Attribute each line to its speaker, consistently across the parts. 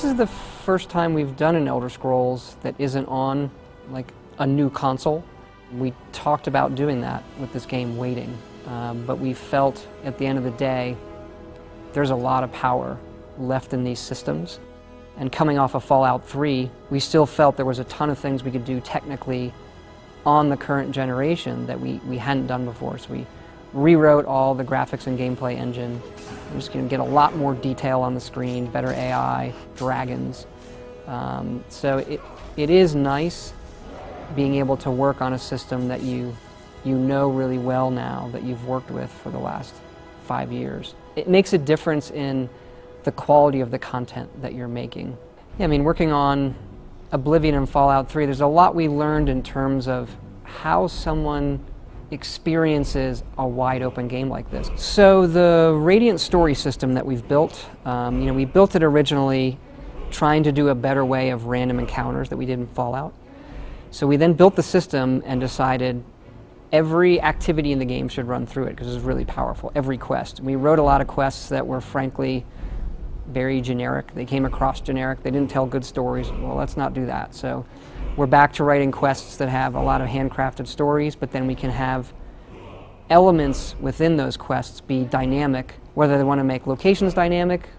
Speaker 1: is the first time we've done an Elder Scrolls that isn't on like a new console. We talked about doing that with this game Waiting, but we felt at the end of the day there's a lot of power left in these systems. And coming off of Fallout 3, we still felt there was a ton of things we could do technically on the current generation that we hadn't done before. So we rewrote all the graphics and gameplay engine. We're just going to get a lot more detail on the screen, better AI, dragons. So it is nice being able to work on a system that you know really well now, that you've worked with for the last 5 years. It makes a difference in the quality of the content that you're making. Yeah, I mean, working on Oblivion and Fallout 3, there's a lot we learned in terms of how someone experiences a wide open game like this. So the Radiant story system that we've built, we built it originally trying to do a better way of random encounters that we did in Fallout. So we then built the system and decided every activity in the game should run through it because it was really powerful, every quest. We wrote a lot of quests that were frankly very generic. They came across generic. They didn't tell good stories. Well, let's not do that. So we're back to writing quests that have a lot of handcrafted stories, but then we can have elements within those quests be dynamic, whether they want to make locations dynamic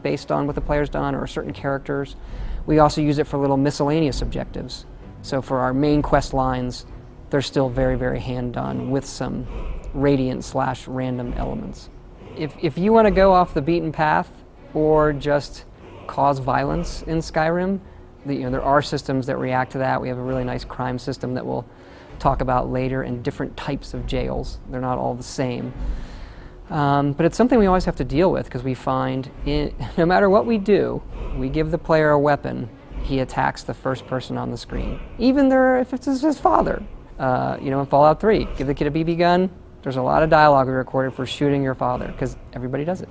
Speaker 1: based on what the player's done or certain characters. We also use it for little miscellaneous objectives. So for our main quest lines, they're still very, very hand-done with some Radiant/random elements. If you want to go off the beaten path or just cause violence in Skyrim, there are systems that react to that. We have a really nice crime system that we'll talk about later, and different types of jails. They're not all the same. But it's something we always have to deal with because we find no matter what we do, we give the player a weapon, he attacks the first person on the screen. Even if it's his father. In Fallout 3, give the kid a BB gun. There's a lot of dialogue we recorded for shooting your father because everybody does it.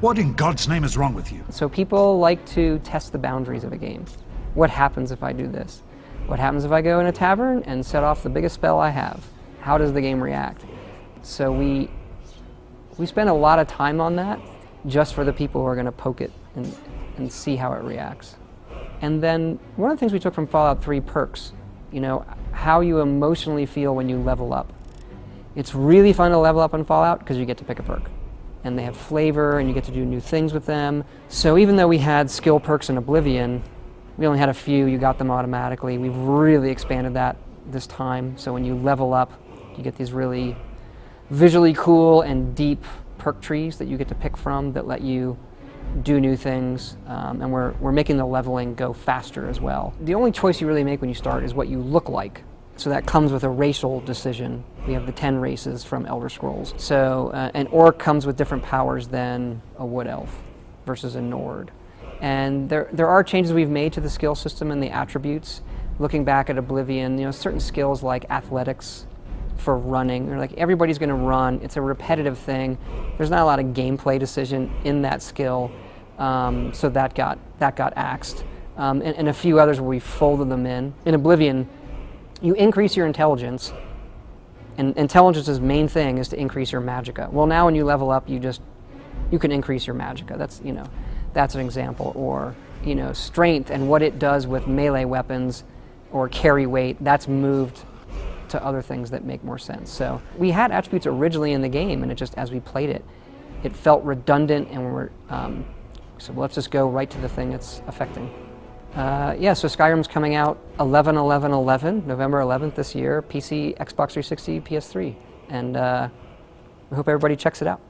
Speaker 2: What in God's name is wrong with you?
Speaker 1: So people like to test the boundaries of a game. What happens if I do this? What happens if I go in a tavern and set off the biggest spell I have? How does the game react? So we spend a lot of time on that just for the people who are going to poke it and see how it reacts. And then one of the things we took from Fallout 3, perks. How you emotionally feel when you level up. It's really fun to level up in Fallout because you get to pick a perk. And they have flavor and you get to do new things with them. So even though we had skill perks in Oblivion, we only had a few, you got them automatically. We've really expanded that this time. So when you level up, you get these really visually cool and deep perk trees that you get to pick from that let you do new things, and we're making the leveling go faster as well. The only choice you really make when you start is what you look like. So that comes with a racial decision. We have the 10 races from Elder Scrolls. So an orc comes with different powers than a wood elf versus a Nord. And there are changes we've made to the skill system and the attributes. Looking back at Oblivion, certain skills like athletics for running, or like everybody's going to run. It's a repetitive thing. There's not a lot of gameplay decision in that skill, so that got axed. And a few others where we folded them in. In Oblivion, you increase your intelligence, and intelligence's main thing is to increase your magicka. Well, now when you level up, you can increase your magicka. That's an example. Or strength and what it does with melee weapons or carry weight. That's moved to other things that make more sense. So we had attributes originally in the game, and it just, as we played it, it felt redundant, and so let's just go right to the thing it's affecting. So Skyrim's coming out 11/11/11, November 11th this year, PC, Xbox 360, PS3, and we hope everybody checks it out.